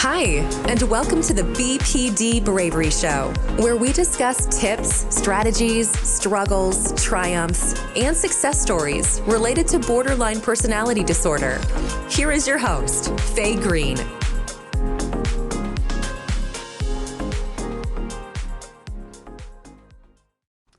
Hi, and welcome to the BPD Bravery Show, where we discuss tips, strategies, struggles, triumphs, and success stories related to borderline personality disorder. Here is your host, Faye Green.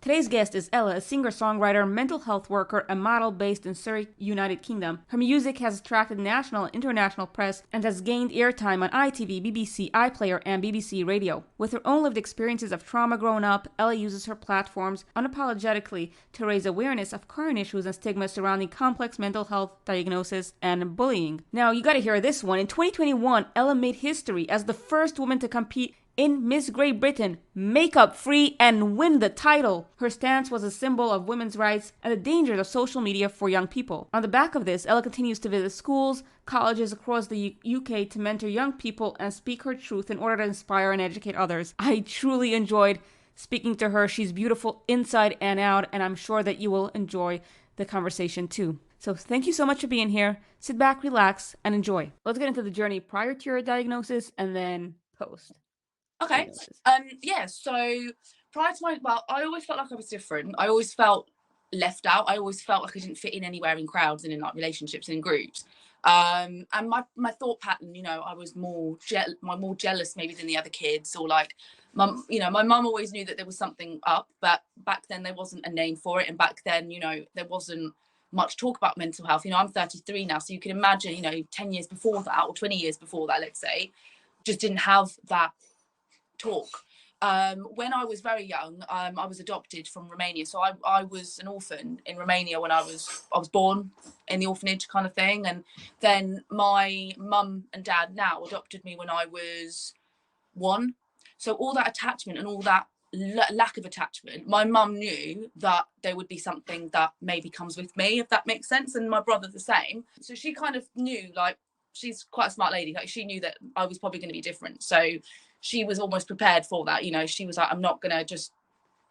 Today's guest is Elle, a singer-songwriter, mental health worker, and model based in Surrey, United Kingdom. Her music has attracted national and international press and has gained airtime on ITV, BBC, iPlayer, and BBC Radio. With her own lived experiences of trauma growing up, Elle uses her platforms unapologetically to raise awareness of current issues and stigma surrounding complex mental health diagnoses and bullying. Now, you gotta hear this one. In 2021, Elle made history as the first woman to compete in Miss Great Britain, makeup free, and win the title. Her stance was a symbol of women's rights and the dangers of social media for young people. On the back of this, Ella continues to visit schools, colleges across the UK to mentor young people and speak her truth in order to inspire and educate others. I truly enjoyed speaking to her. She's beautiful inside and out, and I'm sure that you will enjoy the conversation too. So thank you so much for being here. Sit back, relax, and enjoy. Let's get into the journey prior to your diagnosis and then post. Okay. So prior to I always felt like I was different. I always felt left out. I always felt like I didn't fit in anywhere in crowds and in like relationships and in groups. And my thought pattern, I was more jealous maybe than the other kids, or like my mum always knew that there was something up, but back then there wasn't a name for it. And back then, there wasn't much talk about mental health. I'm 33 now. So you can imagine, 10 years before that or 20 years before that, let's say, just didn't have that talk. When I was very young, I was adopted from Romania, so I was an orphan in Romania when I was born in the orphanage kind of thing. And then my mum and dad now adopted me when I was 1. So all that attachment and all that lack of attachment, my mum knew that there would be something that maybe comes with me, if that makes sense, and my brother the same. So she kind of knew, like, she's quite a smart lady, like she knew that I was probably going to be different. So she was almost prepared for that. She was like, I'm not going to just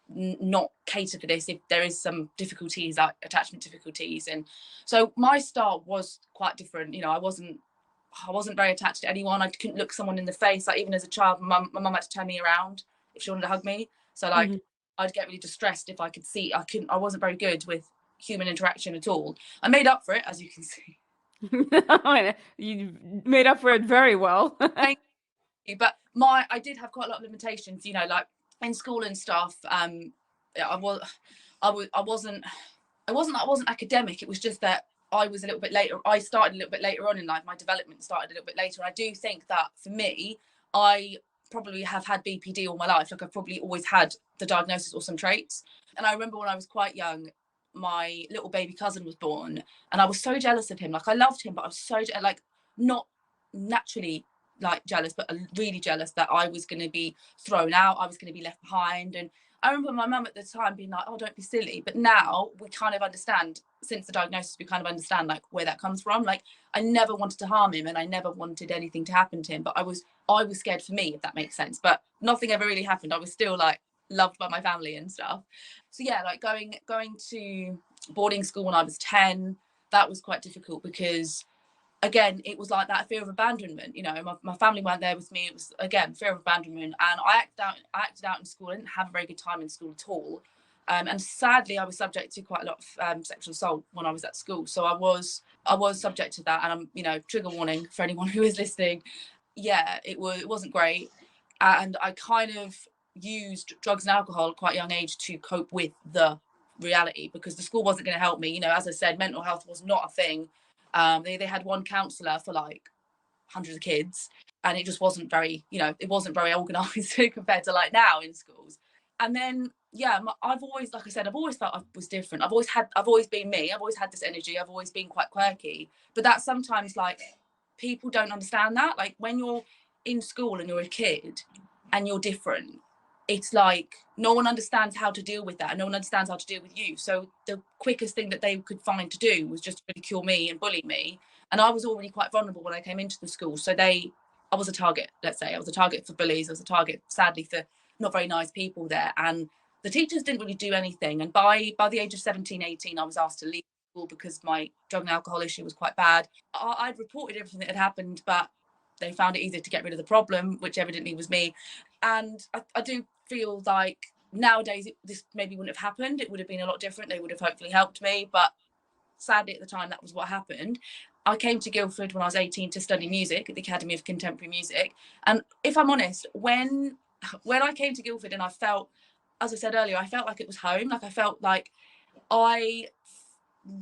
not cater for this if there is some difficulties, like attachment difficulties. And so my start was quite different. I wasn't very attached to anyone. I couldn't look someone in the face. Like, even as a child, my mum had to turn me around if she wanted to hug me. So like, I'd get really distressed if I could see. I wasn't very good with human interaction at all. I made up for it, as you can see. You made up for it very well. Thank you. But I did have quite a lot of limitations, like in school and stuff. I wasn't academic. It was just that I was a little bit later. I started a little bit later on in life. My development started a little bit later. And I do think that for me, I probably have had BPD all my life. Like, I've probably always had the diagnosis or some traits. And I remember when I was quite young, my little baby cousin was born, and I was so jealous of him. Like, I loved him, but I was so not naturally like jealous, but really jealous that I was going to be thrown out. I was going to be left behind. And I remember my mum at the time being like, oh, don't be silly. But now we kind of understand, since the diagnosis, we kind of understand like where that comes from. Like, I never wanted to harm him and I never wanted anything to happen to him, but I was scared for me, if that makes sense. But nothing ever really happened. I was still like loved by my family and stuff. So yeah, like going to boarding school when I was 10, that was quite difficult because, again, it was like that fear of abandonment. My family weren't there with me. It was, again, fear of abandonment. And I acted out in school. I didn't have a very good time in school at all. And sadly, I was subject to quite a lot of sexual assault when I was at school. So I was subject to that. And I'm, trigger warning for anyone who is listening. Yeah, it wasn't great. And I kind of used drugs and alcohol at quite a young age to cope with the reality, because the school wasn't going to help me. As I said, mental health was not a thing. They had one counsellor for like hundreds of kids, and it just wasn't very, it wasn't very organised compared to like now in schools. And then, yeah, I've always, like I said, I've always felt I was different. I've always been me. I've always had this energy. I've always been quite quirky. But that sometimes, like, people don't understand that. Like, when you're in school and you're a kid and you're different, it's like no one understands how to deal with that, and no one understands how to deal with you. So the quickest thing that they could find to do was just ridicule me and bully me. And I was already quite vulnerable when I came into the school. So I was a target, let's say. I was a target for bullies. I was a target, sadly, for not very nice people there. And the teachers didn't really do anything. And by the age of 17, 18, I was asked to leave school because my drug and alcohol issue was quite bad. I'd reported everything that had happened, but they found it easier to get rid of the problem, which evidently was me. And I do feel like nowadays this maybe wouldn't have happened. It would have been a lot different. They would have hopefully helped me, but sadly at the time that was what happened. I came to Guildford when I was 18 to study music at the Academy of Contemporary Music. And if I'm honest, when I came to Guildford and I felt, as I said earlier, I felt like it was home. Like I felt like I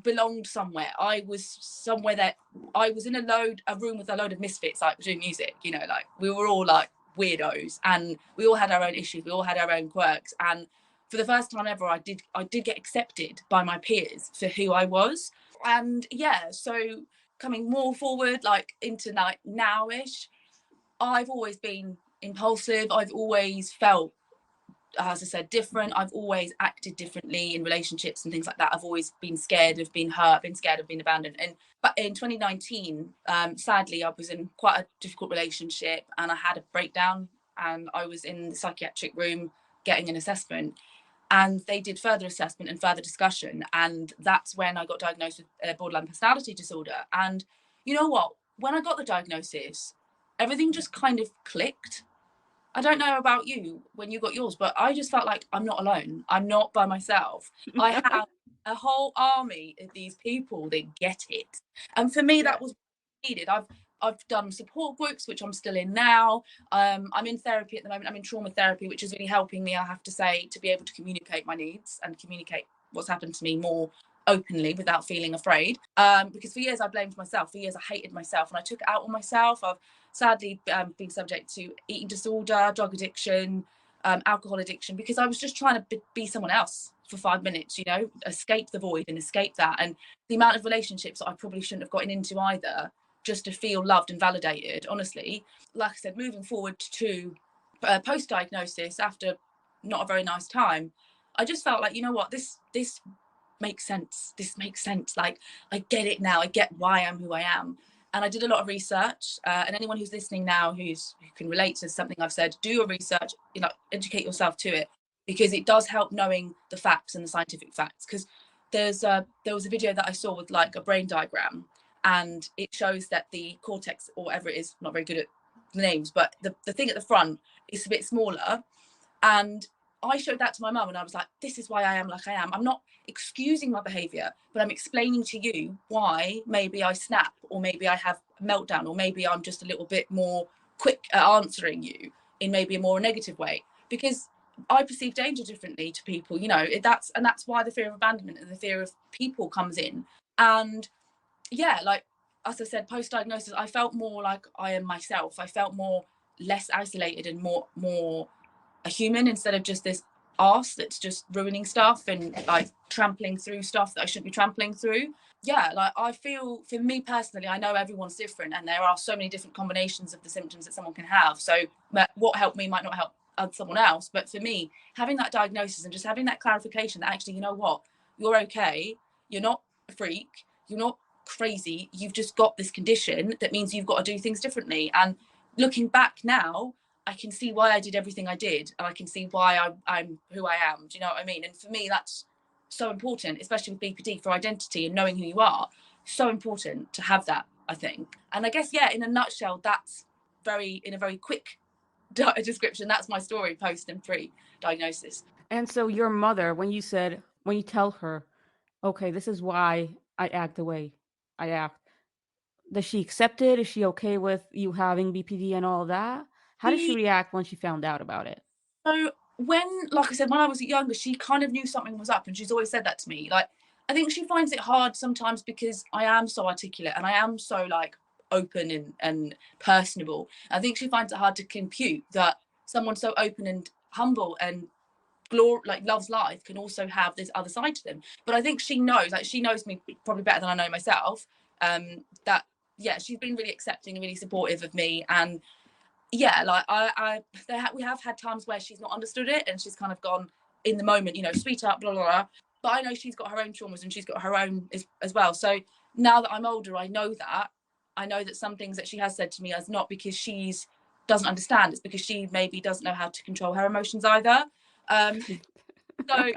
belonged somewhere. I was somewhere that I was in a room with a load of misfits, like doing music, you know, like we were all like weirdos and we all had our own issues. We all had our own quirks. And for the first time ever, I did get accepted by my peers for who I was. And yeah, so coming more forward, like into like nowish, I've always been impulsive. I've always felt, as I said, different. I've always acted differently in relationships and things like that. I've always been scared of being hurt, been scared of being abandoned. But in 2019, sadly, I was in quite a difficult relationship and I had a breakdown and I was in the psychiatric room getting an assessment. And they did further assessment and further discussion. And that's when I got diagnosed with borderline personality disorder. And you know what? When I got the diagnosis, everything just kind of clicked. I don't know about you when you got yours, but I just felt like I'm not alone. I'm not by myself. I have a whole army of these people that get it. And for me, that was needed. I've done support groups, which I'm still in now. I'm in therapy at the moment. I'm in trauma therapy, which is really helping me, I have to say, to be able to communicate my needs and communicate what's happened to me more openly without feeling afraid. Because for years I blamed myself. For years I hated myself and I took it out on myself. I've sadly been subject to eating disorder, drug addiction, alcohol addiction, because I was just trying to be someone else for 5 minutes, you know, escape the void and escape that. And the amount of relationships that I probably shouldn't have gotten into either, just to feel loved and validated, honestly. Like I said, moving forward to post-diagnosis after not a very nice time, I just felt like, you know what, this makes sense. This makes sense. Like, I get it now. I get why I'm who I am. And I did a lot of research. And anyone who's listening now who can relate to something I've said, do your research, you know, educate yourself to it, because it does help knowing the facts and the scientific facts. Because there was a video that I saw with like a brain diagram, and it shows that the cortex, or whatever it is, I'm not very good at the names, but the thing at the front is a bit smaller. And I showed that to my mum and I was like, this is why I am like I am. I'm not excusing my behaviour, but I'm explaining to you why maybe I snap, or maybe I have a meltdown, or maybe I'm just a little bit more quick at answering you in maybe a more negative way, because I perceive danger differently to people, you know. That's why the fear of abandonment and the fear of people comes in. And yeah, like, as I said, post-diagnosis, I felt more like I am myself. I felt less isolated and more a human, instead of just this arse that's just ruining stuff and like trampling through stuff that I shouldn't be trampling through. Yeah, like I feel, for me personally, I know everyone's different and there are so many different combinations of the symptoms that someone can have. So what helped me might not help someone else. But for me, having that diagnosis and just having that clarification that actually, you know what, you're okay, you're not a freak, you're not crazy, you've just got this condition that means you've got to do things differently. And looking back now, I can see why I did everything I did, and I can see why I'm who I am. Do you know what I mean? And for me, that's so important, especially with BPD, for identity and knowing who you are. So important to have that, I think. And I guess, yeah, in a nutshell, that's in a very quick description, that's my story post and pre-diagnosis. And so your mother, when you tell her, okay, this is why I act the way I act, does she accept it? Is she okay with you having BPD and all that? How did she react when she found out about it? So like I said, when I was younger, she kind of knew something was up, and she's always said that to me. Like, I think she finds it hard sometimes because I am so articulate and I am so like open and personable. I think she finds it hard to compute that someone so open and humble and loves life can also have this other side to them. But I think she knows me probably better than I know myself. That yeah, she's been really accepting and really supportive of me. And yeah, like we have had times where she's not understood it and she's kind of gone in the moment, you know, sweetheart, blah, blah, blah. But I know she's got her own traumas and she's got her own as well. So now that I'm older, I know that some things that she has said to me is not because she's doesn't understand, it's because she maybe doesn't know how to control her emotions either. So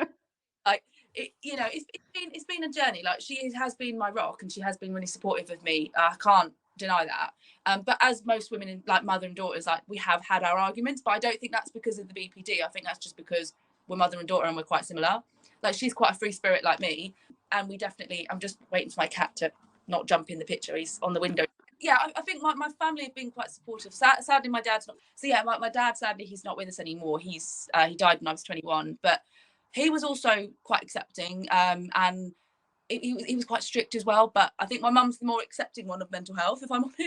like it's been a journey. Like, she has been my rock and she has been really supportive of me. I can't deny that. But as most women in like mother and daughters, like we have had our arguments, but I don't think that's because of the BPD. I think that's just because we're mother and daughter and we're quite similar. Like she's quite a free spirit like me, and we definitely, I'm just waiting for my cat to not jump in the picture. He's on the window. Yeah, I think my family have been quite supportive. Sadly, my dad's not. So yeah, my dad, sadly, he's not with us anymore. He died when I was 21, but he was also quite accepting, and he was quite strict as well. But I think my mum's the more accepting one of mental health, if I'm honest.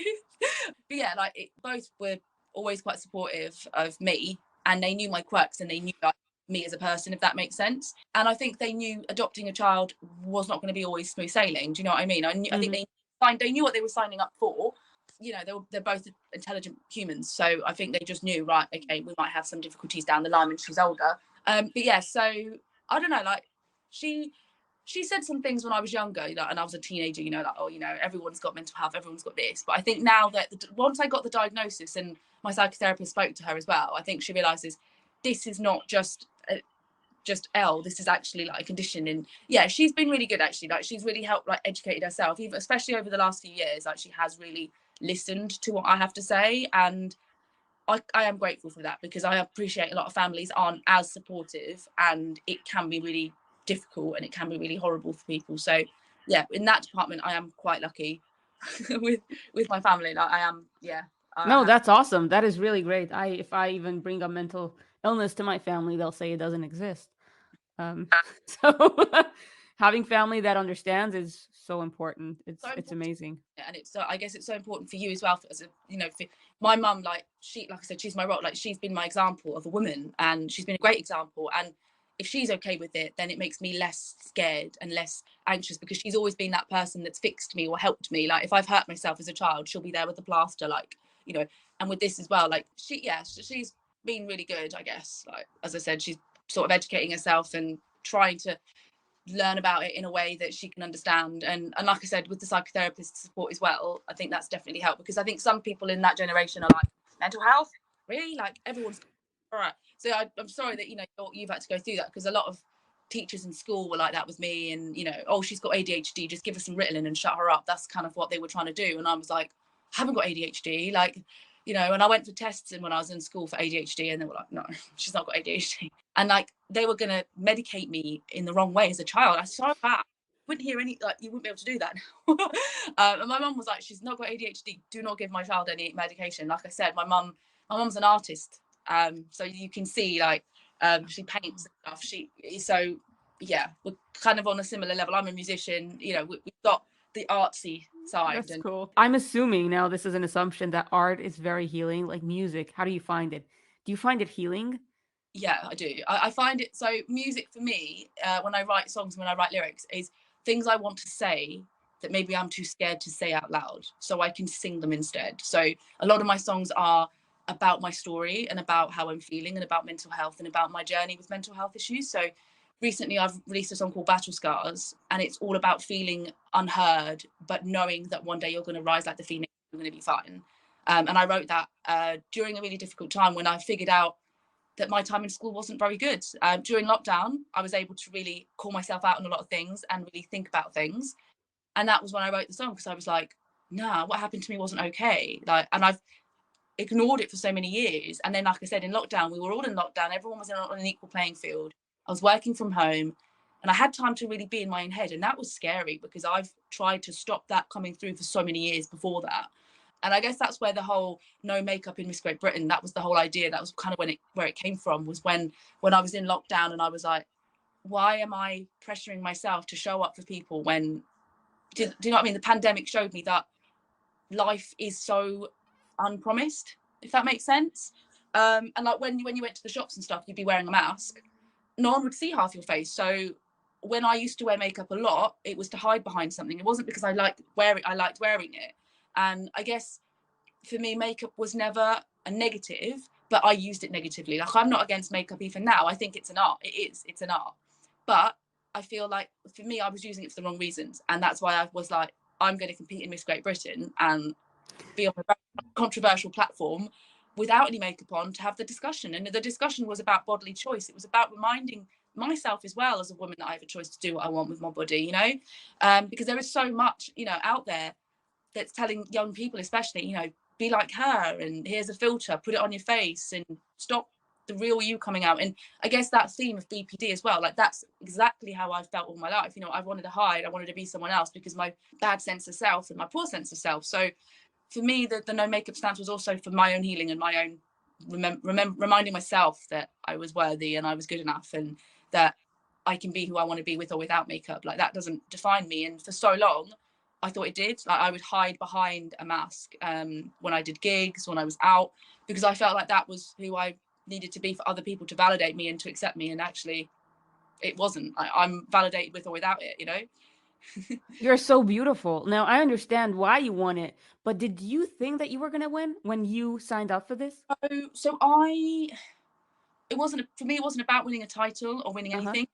But yeah, like both were always quite supportive of me, and they knew my quirks and they knew like me as a person, if that makes sense. And I think they knew adopting a child was not going to be always smooth sailing. Do you know what I mean? I think they knew what they were signing up for. You know, they're both intelligent humans, so I think they just knew, right, okay, we might have some difficulties down the line when she's older. But yeah, so I don't know, like she said some things when I was younger, and I was a teenager, like, oh, everyone's got mental health, everyone's got this. But I think now that once I got the diagnosis and my psychotherapist spoke to her as well, I think she realizes this is not just Elle, this is actually like a condition. And yeah, she's been really good actually. Like she's really helped like educated herself, even especially over the last few years. Like she has really listened to what I have to say, and I am grateful for that, because I appreciate a lot of families aren't as supportive, and it can be really difficult and it can be really horrible for people. So yeah, in that department I am quite lucky with my family. Like I am, yeah. No, that's awesome. That is really great. If I even bring up mental illness to my family, they'll say it doesn't exist. So having family that understands is so important. It's amazing. And it's so, I guess it's so important for you as well, as for my mum, like I said, she's my rock. Like she's been my example of a woman, and she's been a great example. And if she's okay with it, then it makes me less scared and less anxious, because she's always been that person that's fixed me or helped me. Like if I've hurt myself as a child, she'll be there with the plaster, like, and with this as well, like she's been really good, I guess. Like as I said, she's sort of educating herself and trying to learn about it in a way that she can understand. And like I said, with the psychotherapist support as well, I think that's definitely helped, because I think some people in that generation are like, mental health, really? Like everyone's all right. So I'm sorry that you've had to go through that, because a lot of teachers in school were like that with me, and oh, she's got ADHD, just give her some Ritalin and shut her up. That's kind of what they were trying to do. And I was like, I haven't got ADHD, like, and I went for tests and when I was in school for ADHD, and they were like, no, she's not got ADHD. And like they were going to medicate me in the wrong way as a child. I saw that. Wouldn't hear any, like, you wouldn't be able to do that. And my mum was like, she's not got ADHD, do not give my child any medication. Like I said, my mum's an artist, so you can see, like, she paints and stuff. So yeah, we're kind of on a similar level. I'm a musician, we've got the artsy side. That's cool. I'm assuming now, this is an assumption, that art is very healing, like music. How do you find it? Do you find it healing? Yeah, I do. I find it, so music for me, when I write songs, when I write lyrics, is things I want to say that maybe I'm too scared to say out loud, so I can sing them instead. So a lot of my songs are about my story and about how I'm feeling and about mental health and about my journey with mental health issues. So recently I've released a song called Battle Scars, and it's all about feeling unheard, but knowing that one day you're going to rise like the phoenix, you're going to be fine. And I wrote that during a really difficult time when I figured out that my time in school wasn't very good. During lockdown, I was able to really call myself out on a lot of things and really think about things. And that was when I wrote the song, because I was like, nah, what happened to me wasn't okay. Like, and I've ignored it for so many years. And then, like I said, in lockdown, we were all in lockdown. Everyone was on an equal playing field. I was working from home, and I had time to really be in my own head. And that was scary, because I've tried to stop that coming through for so many years before that. And I guess that's where the whole no makeup in Miss Great Britain, that was the whole idea. That was kind of where it came from, was when I was in lockdown and I was like, why am I pressuring myself to show up for people when, do you know what I mean? The pandemic showed me that life is so unpromised, if that makes sense. And like when you went to the shops and stuff, you'd be wearing a mask. No one would see half your face. So when I used to wear makeup a lot, it was to hide behind something. It wasn't because I liked wearing it. And I guess for me, makeup was never a negative, but I used it negatively. Like, I'm not against makeup even now. I think it's an art. It's an art. But I feel like for me, I was using it for the wrong reasons. And that's why I was like, I'm going to compete in Miss Great Britain and be on a controversial platform without any makeup on to have the discussion. And the discussion was about bodily choice. It was about reminding myself as well as a woman that I have a choice to do what I want with my body, because there is so much, out there that's telling young people especially, you know, be like her, and here's a filter, put it on your face, and stop the real you coming out. And I guess that theme of BPD as well, like that's exactly how I've felt all my life. You know, I wanted to hide, I wanted to be someone else because my bad sense of self and my poor sense of self. So for me, the no makeup stance was also for my own healing and my own reminding myself that I was worthy and I was good enough, and that I can be who I want to be with or without makeup. Like that doesn't define me. And for so long, I thought it did. Like I would hide behind a mask when I did gigs, when I was out, because I felt like that was who I needed to be for other people to validate me and to accept me. And actually, it wasn't. I'm validated with or without it, you know? You're so beautiful. Now, I understand why you won it, but did you think that you were going to win when you signed up for this? So it wasn't, for me, it wasn't about winning a title or winning anything.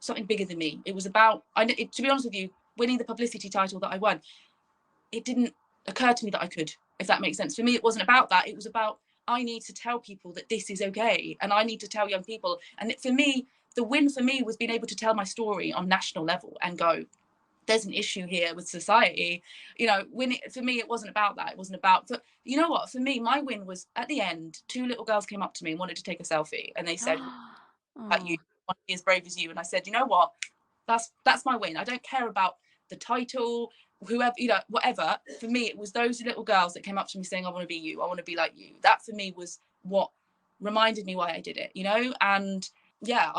Something bigger than me. It was about, to be honest with you, winning the publicity title that I won, it didn't occur to me that I could, if that makes sense. For me, it wasn't about that. It was about, I need to tell people that this is okay. And I need to tell young people. And for me, the win for me was being able to tell my story on national level and go, there's an issue here with society. You know, for me, it wasn't about that. It wasn't about, but you know what, for me, my win was at the end, 2 little girls came up to me and wanted to take a selfie. And they said, like, you want to be as brave as you. And I said, you know what, that's my win. I don't care about the title, whoever, you know, whatever. For me, it was those little girls that came up to me saying, I want to be you, I want to be like you. That for me was what reminded me why I did it, you know. And yeah,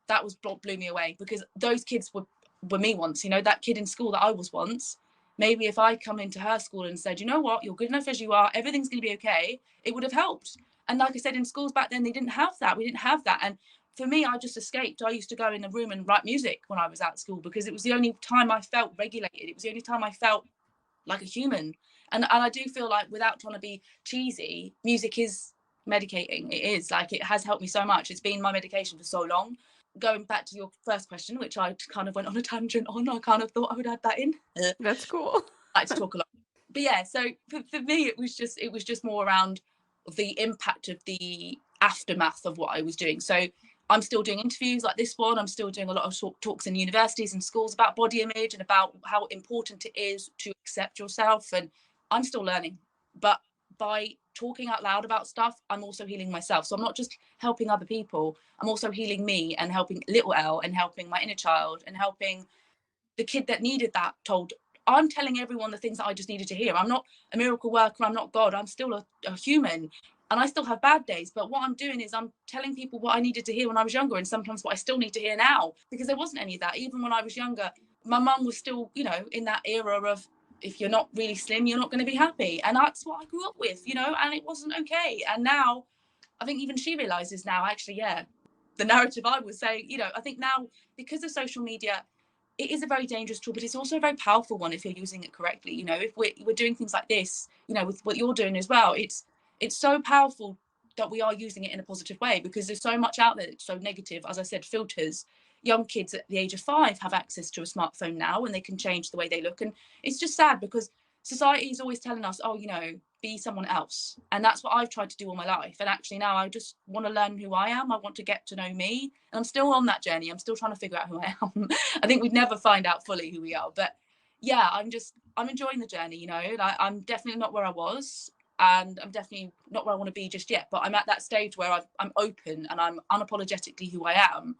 that was what blew me away, because those kids were me once, you know, that kid in school that I was once. Maybe if I come into her school and said, you know what, you're good enough as you are, everything's going to be okay, it would have helped. And like I said, in schools back then, they didn't have that. We didn't have that. And for me, I just escaped. I used to go in the room and write music when I was at school, because it was the only time I felt regulated. It was the only time I felt like a human. And I do feel like, without trying to be cheesy, music is medicating. It is, like, it has helped me so much. It's been my medication for so long. Going back to your first question, which I kind of went on a tangent on, I kind of thought I would add that in. That's cool. I like to talk a lot. But yeah, so for me, it was just more around the impact of the aftermath of what I was doing. So I'm still doing interviews like this one. I'm still doing a lot of talks in universities and schools about body image and about how important it is to accept yourself. And I'm still learning. But by talking out loud about stuff, I'm also healing myself. So I'm not just helping other people, I'm also healing me and helping little Elle and helping my inner child and helping the kid that needed that told. I'm telling everyone the things that I just needed to hear. I'm not a miracle worker, I'm not God, I'm still a human, and I still have bad days. But what I'm doing is I'm telling people what I needed to hear when I was younger, and sometimes what I still need to hear now, because there wasn't any of that. Even when I was younger, my mum was still, you know, in that era of, if you're not really slim, you're not going to be happy. And that's what I grew up with, you know, and it wasn't okay. And now I think even she realizes now, actually, yeah, the narrative I was saying, you know, I think now, because of social media, it is a very dangerous tool, but it's also a very powerful one if you're using it correctly. You know, if we're doing things like this, you know, with what you're doing as well, it's so powerful that we are using it in a positive way, because there's so much out there that's so negative. As I said, filters. Young kids at the age of 5 have access to a smartphone now, and they can change the way they look. And it's just sad, because society is always telling us, oh, you know, be someone else. And that's what I've tried to do all my life. And actually now I just want to learn who I am. I want to get to know me. And I'm still on that journey. I'm still trying to figure out who I am. I think we'd never find out fully who we are. But yeah, I'm enjoying the journey, you know. Like, I'm definitely not where I was, and I'm definitely not where I want to be just yet. But I'm at that stage where I'm open and I'm unapologetically who I am.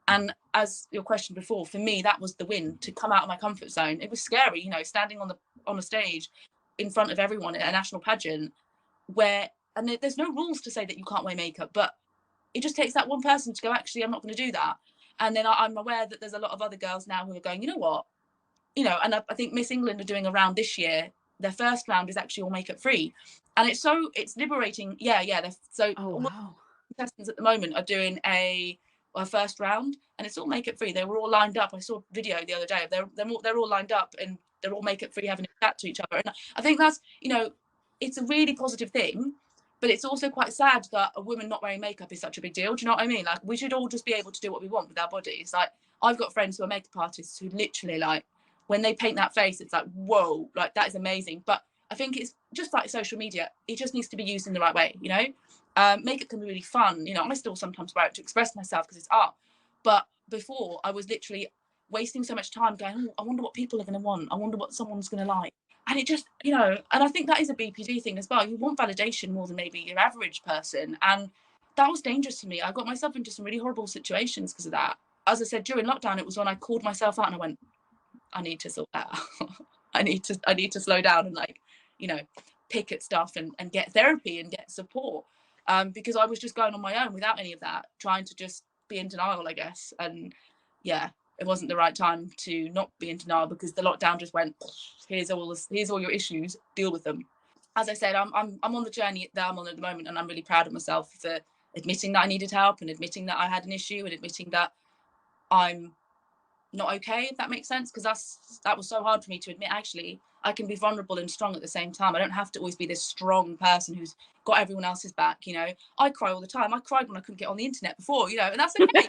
And as your question before, for me, that was the win, to come out of my comfort zone. It was scary, you know, standing on a stage in front of everyone at a national pageant, and there's no rules to say that you can't wear makeup, but it just takes that one person to go, actually, I'm not going to do that. And then I'm aware that there's a lot of other girls now who are going, you know what, you know, and I think Miss England are doing a round this year. Their first round is actually all makeup free, and it's liberating. Yeah. So Oh, wow. contestants at the moment are doing a first round, and it's all makeup free. They were all lined up. I saw a video the other day. They're all lined up, and they're all makeup free, having a chat to each other. And I think that's, you know, it's a really positive thing, but it's also quite sad that a woman not wearing makeup is such a big deal. Do you know what I mean? Like, we should all just be able to do what we want with our bodies. Like, I've got friends who are makeup artists who literally, like, when they paint that face, it's like, whoa, like, that is amazing. But I think it's just like social media. It just needs to be used in the right way, you know? Makeup can be really fun, you know. I still sometimes wear it to express myself because it's art. But before, I was literally wasting so much time going, oh, I wonder what people are going to want. I wonder what someone's going to like. And it just, you know, and I think that is a BPD thing as well. You want validation more than maybe your average person. And that was dangerous for me. I got myself into some really horrible situations because of that. As I said, during lockdown, it was when I called myself out and I went, I need to sort that out. I need to slow down and, like, you know, pick at stuff and get therapy and get support. Because I was just going on my own without any of that, trying to just be in denial, I guess. And yeah, it wasn't the right time to not be in denial, because the lockdown just went, here's all your issues, deal with them. As I said, I'm on the journey that I'm on at the moment, and I'm really proud of myself for admitting that I needed help, and admitting that I had an issue, and admitting that I'm not okay, if that makes sense, because that was so hard for me to admit. Actually, I can be vulnerable and strong at the same time. I don't have to always be this strong person who's got everyone else's back, you know. I cry all the time. I cried when I couldn't get on the internet before, you know, and that's okay.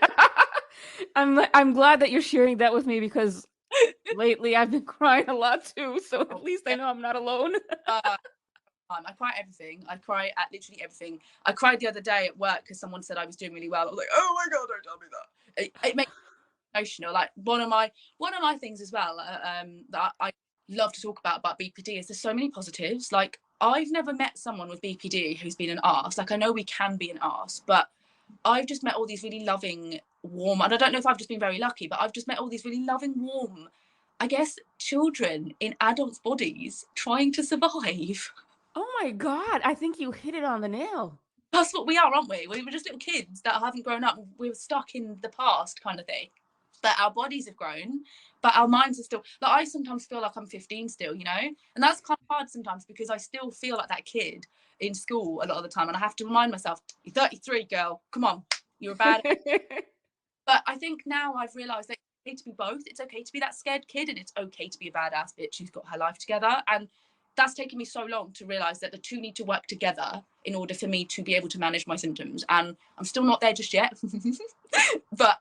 I'm glad that you're sharing that with me, because lately I've been crying a lot too, so at least I know I'm not alone. I cry at everything. I cry at literally everything. I cried the other day at work because someone said I was doing really well. I was like, oh my God, don't tell me that. It makes me emotional. Like one of my things as well, that I love to talk about BPD, is there's so many positives. Like, I've never met someone with BPD who's been an arse. Like, I know we can be an arse, but I've just met all these really loving, warm, and I don't know if I've just been very lucky, but I've just met all these really loving, warm, I guess, children in adults' bodies trying to survive. Oh my God, I think you hit it on the nail. That's what we are, aren't we? We were just little kids that haven't grown up. We were stuck in the past, kind of thing. But our bodies have grown, but our minds are still, like, I sometimes feel like I'm 15 still, you know? And that's kind of hard sometimes, because I still feel like that kid in school a lot of the time. And I have to remind myself, you're 33, girl, come on, you're a bad. But I think now I've realised that it's okay to be both. It's okay to be that scared kid, and it's okay to be a badass bitch who's got her life together. And that's taken me so long to realise that the two need to work together in order for me to be able to manage my symptoms. And I'm still not there just yet, but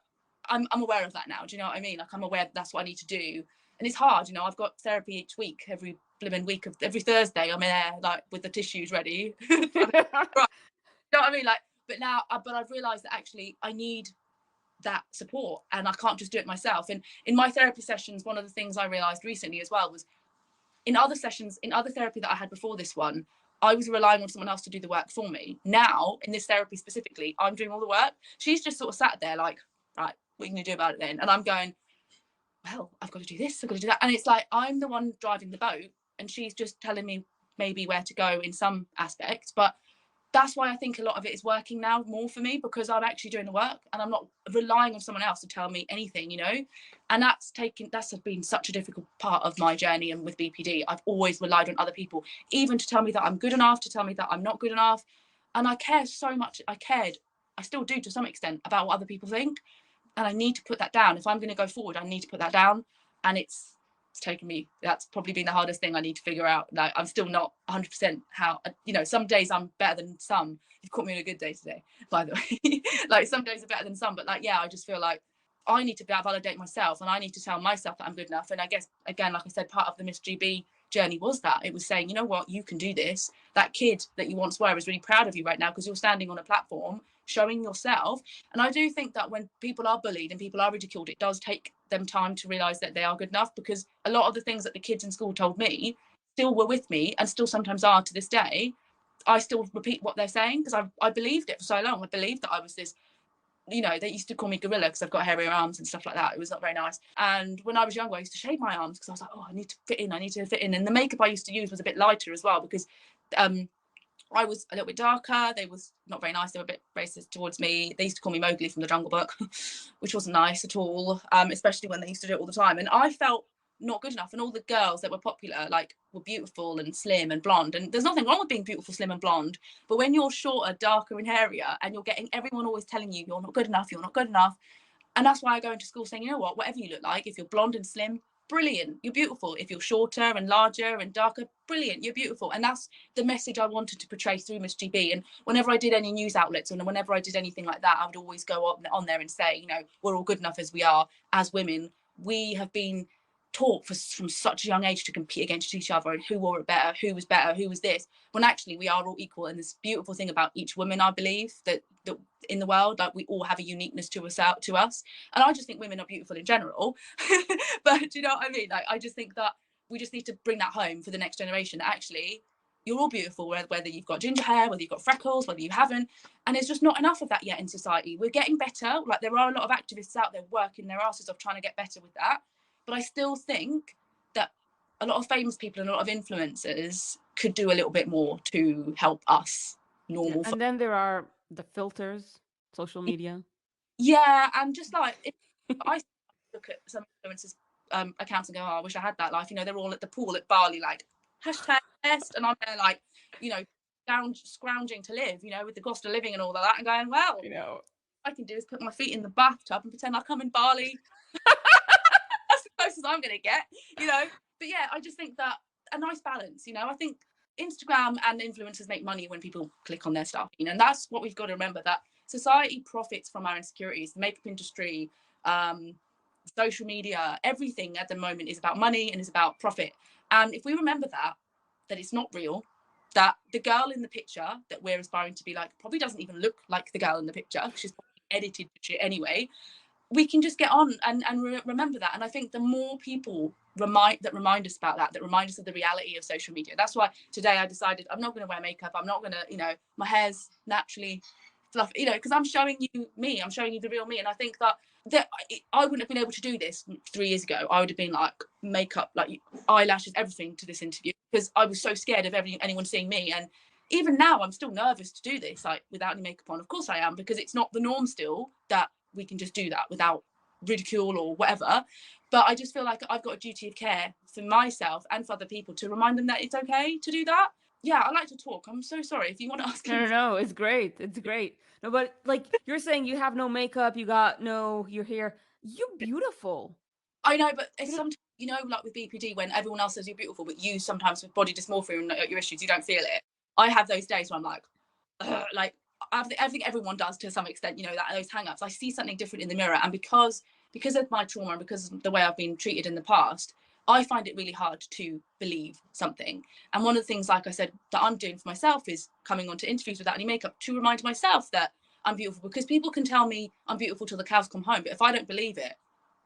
I'm aware of that now. Do you know what I mean? Like, I'm aware that's what I need to do. And it's hard, you know. I've got therapy each week, every blimmin' week of every Thursday. I'm in there, like, with the tissues ready. Right. You know what I mean? Like, but I've realised that actually I need that support, and I can't just do it myself. And in my therapy sessions, one of the things I realised recently as well was, in other sessions, in other therapy that I had before this one, I was relying on someone else to do the work for me. Now, in this therapy specifically, I'm doing all the work. She's just sort of sat there like, right, what are you going to do about it then? And I'm going, well, I've got to do this, I've got to do that. And it's like, I'm the one driving the boat, and she's just telling me maybe where to go in some aspects. But that's why I think a lot of it is working now more for me, because I'm actually doing the work and I'm not relying on someone else to tell me anything, you know. And that's been such a difficult part of my journey. And with BPD, I've always relied on other people, even to tell me that I'm good enough, to tell me that I'm not good enough. And I care so much. I still do to some extent, about what other people think. And I need to put that down. If I'm going to go forward, I need to put that down. And it's taken me, that's probably been the hardest thing I need to figure out. Like, I'm still not 100% how, you know, some days I'm better than some. You've caught me on a good day today, by the way. Like, some days are better than some, but, like, yeah, I just feel like I need to validate myself, and I need to tell myself that I'm good enough. And I guess, again, like I said, part of the Miss GB journey was that it was saying, you know what, you can do this. That kid that you once were is really proud of you right now, because you're standing on a platform showing yourself. And I do think that when people are bullied and people are ridiculed, it does take them time to realize that they are good enough, because a lot of the things that the kids in school told me still were with me, and still sometimes are to this day. I still repeat what they're saying, because I believed it for so long. I believed that I was this, you know, they used to call me gorilla because I've got hairy arms and stuff like that. It was not very nice. And when I was younger, I used to shave my arms because I was like, oh, I need to fit in. And the makeup I used to use was a bit lighter as well, because I was a little bit darker. They was not very nice. They were a bit racist towards me. They used to call me Mowgli from the Jungle Book, which wasn't nice at all, especially when they used to do it all the time. And I felt not good enough. And all the girls that were popular, like, were beautiful and slim and blonde. And there's nothing wrong with being beautiful, slim and blonde. But when you're shorter, darker and hairier, and you're getting everyone always telling you you're not good enough, you're not good enough. And that's why I go into school saying, you know what, whatever you look like, if you're blonde and slim, brilliant, you're beautiful. If you're shorter and larger and darker, brilliant, you're beautiful. And that's the message I wanted to portray through Miss GB. And whenever I did any news outlets, and whenever I did anything like that, I would always go on there and say, you know, we're all good enough as we are. As women, we have been taught from such a young age to compete against each other, and who wore it better, who was this, when actually we are all equal. And this beautiful thing about each woman, I believe, that in the world, like, we all have a uniqueness to us. And I just think women are beautiful in general. But do you know what I mean? Like, I just think that we just need to bring that home for the next generation, that actually you're all beautiful, whether you've got ginger hair, whether you've got freckles, whether you haven't. And there's just not enough of that yet in society. We're getting better. Like, there are a lot of activists out there working their asses off trying to get better with that. But I still think that a lot of famous people and a lot of influencers could do a little bit more to help us normal. And then there are the filters, social media. Yeah, and just like, if I look at some influencers' accounts and go, oh, I wish I had that life. You know, they're all at the pool at Bali, like, #best, and I'm there, like, you know, scrounging to live, you know, with the cost of living and all of that, and going, well, You know, I can do is put my feet in the bathtub and pretend like I'm in Bali. That's the closest I'm going to get, you know. But yeah, I just think that a nice balance, you know. I think Instagram and influencers make money when people click on their stuff, you know, and that's what we've got to remember, that society profits from our insecurities. The makeup industry, social media, everything at the moment is about money and is about profit. And if we remember that it's not real, that the girl in the picture that we're aspiring to be like probably doesn't even look like the girl in the picture, she's edited shit anyway, we can just get on and remember that. And I think the more people remind us about that remind us of the reality of social media. That's why today I decided I'm not going to wear makeup. I'm not going to, you know, my hair's naturally fluffy, you know, because I'm showing you me. I'm showing you the real me. And I think that I wouldn't have been able to do this 3 years ago. I would have been like makeup, like eyelashes, everything to this interview, because I was so scared of anyone seeing me. And even now I'm still nervous to do this, like, without any makeup on. Of course I am, because it's not the norm still that we can just do that without ridicule or whatever. But I just feel like I've got a duty of care for myself and for other people to remind them that it's okay to do that. Yeah, I like to talk. I'm so sorry if you want to ask. No, it's great. It's great. No, but like you're saying, you have no makeup, you got no your hair. You're beautiful. I know, but it's sometimes, you know, like with BPD, when everyone else says you're beautiful, but you sometimes with body dysmorphia and your issues, you don't feel it. I have those days where I'm like, I think everyone does to some extent, you know, that those hang-ups. I see something different in the mirror, and because of my trauma and because of the way I've been treated in the past, I find it really hard to believe something. And one of the things, like I said, that I'm doing for myself is coming onto interviews without any makeup to remind myself that I'm beautiful, because people can tell me I'm beautiful till the cows come home, but if I don't believe it,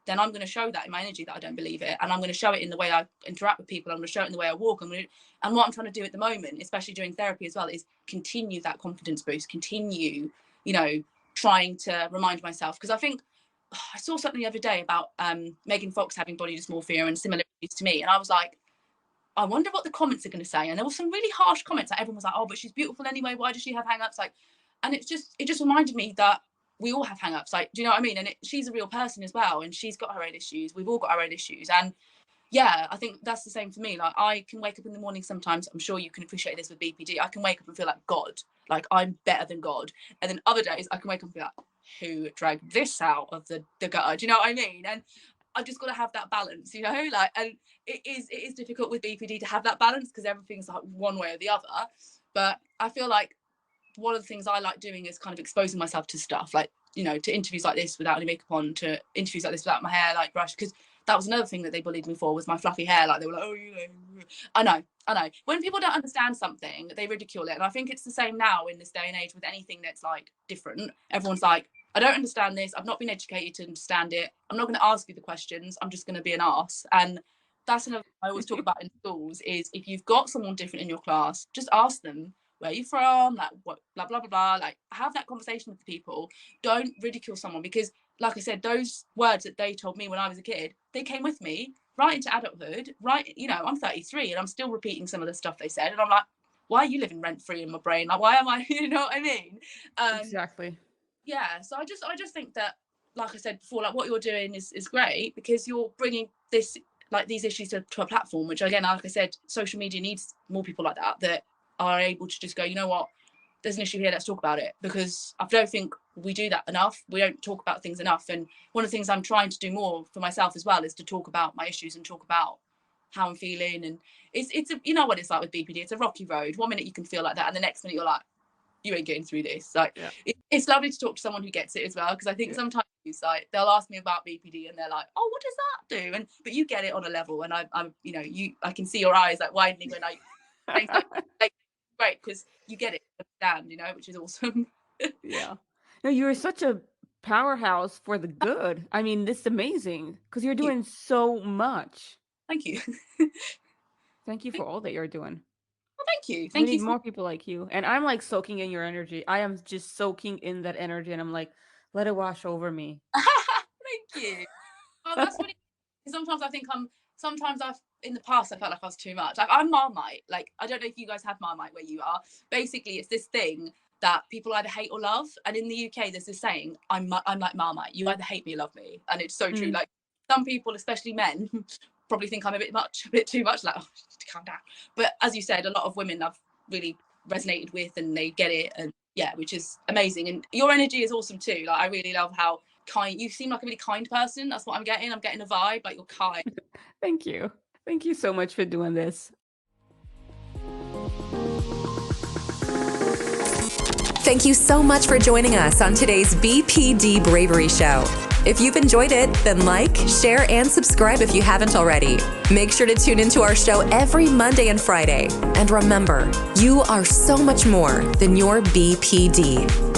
then I'm going to show that in my energy that I don't believe it. And I'm going to show it in the way I interact with people. I'm going to show it in the way I walk. And what I'm trying to do at the moment, especially during therapy as well, is continue that confidence boost, continue, you know, trying to remind myself. Because I think I saw something the other day about Megan Fox having body dysmorphia and similarities to me. And I was like, I wonder what the comments are going to say. And there were some really harsh comments. Like, everyone was like, oh, but she's beautiful anyway. Why does she have hang-ups? Like, and it just reminded me that we all have hang-ups. Like, do you know what I mean? And she's a real person as well, and she's got her own issues. We've all got our own issues. And yeah, I think that's the same for me. Like, I can wake up in the morning sometimes, I'm sure you can appreciate this with BPD, I can wake up and feel like God, like I'm better than God. And then other days I can wake up and be like, who dragged this out of the gutter? Do you know what I mean? And I've just got to have that balance, you know, like, and it is difficult with BPD to have that balance, because everything's like one way or the other. But I feel like one of the things I like doing is kind of exposing myself to stuff, like, you know, to interviews like this without any makeup on, to interviews like this without my hair like brushed, because that was another thing that they bullied me for, was my fluffy hair. Like, they were like, oh, you know, I know when people don't understand something, they ridicule it. And I think it's the same now in this day and age with anything that's like different. Everyone's like, I don't understand this, I've not been educated to understand it, I'm not going to ask you the questions, I'm just going to be an arse. And that's another thing I always talk about in schools, is if you've got someone different in your class, just ask them, where are you from, like, what, blah blah blah blah, like, have that conversation with the people. Don't ridicule someone, because like I said, those words that they told me when I was a kid, they came with me right into adulthood, right, you know, I'm 33 and I'm still repeating some of the stuff they said, and I'm like, why are you living rent free in my brain? Like, why am I, you know what I mean? Exactly. Yeah, so I just think that, like I said before, like, what you're doing is great, because you're bringing this, like, these issues to a platform, which, again, like I said, social media needs more people like that are able to just go, you know what, there's an issue here, let's talk about it. Because I don't think we do that enough. We don't talk about things enough. And one of the things I'm trying to do more for myself as well is to talk about my issues and talk about how I'm feeling. And it's a, you know what it's like with BPD, it's a rocky road. One minute you can feel like that, and the next minute you're like, you ain't getting through this. Like, yeah. It's lovely to talk to someone who gets it as well, because I think sometimes like, they'll ask me about BPD and they're like, oh, what does that do? But you get it on a level, and I'm you know, I can see your eyes like widening when I like, great, because you get it, understand, you know, which is awesome. Yeah. No, you're such a powerhouse for the good. I mean, this is amazing, because you're doing so much. Thank you. Thank you for all that you're doing. Well, thank you. We Thank need you. more people like you. And I'm like soaking in your energy. I am just soaking in that energy and I'm like, let it wash over me. Thank you. Oh, that's really. Sometimes I think Sometimes in the past I felt like I was too much. Like I'm Marmite. Like I don't know if you guys have Marmite where you are. Basically, it's this thing that people either hate or love. And in the UK, there's this saying, I'm like Marmite. You either hate me or love me. And it's so true. Like some people, especially men, probably think I'm a bit too much. Like, oh, calm down. But as you said, a lot of women I've really resonated with, and they get it, and yeah, which is amazing. And your energy is awesome too. Like I really love how kind you seem. Like a really kind person. That's what I'm getting a vibe, like you're kind. Thank you. Thank you so much for doing this. Thank you so much for joining us on today's BPD Bravery Show. If you've enjoyed it, then like, share, and subscribe if you haven't already. Make sure to tune into our show every Monday and Friday. And remember, you are so much more than your BPD.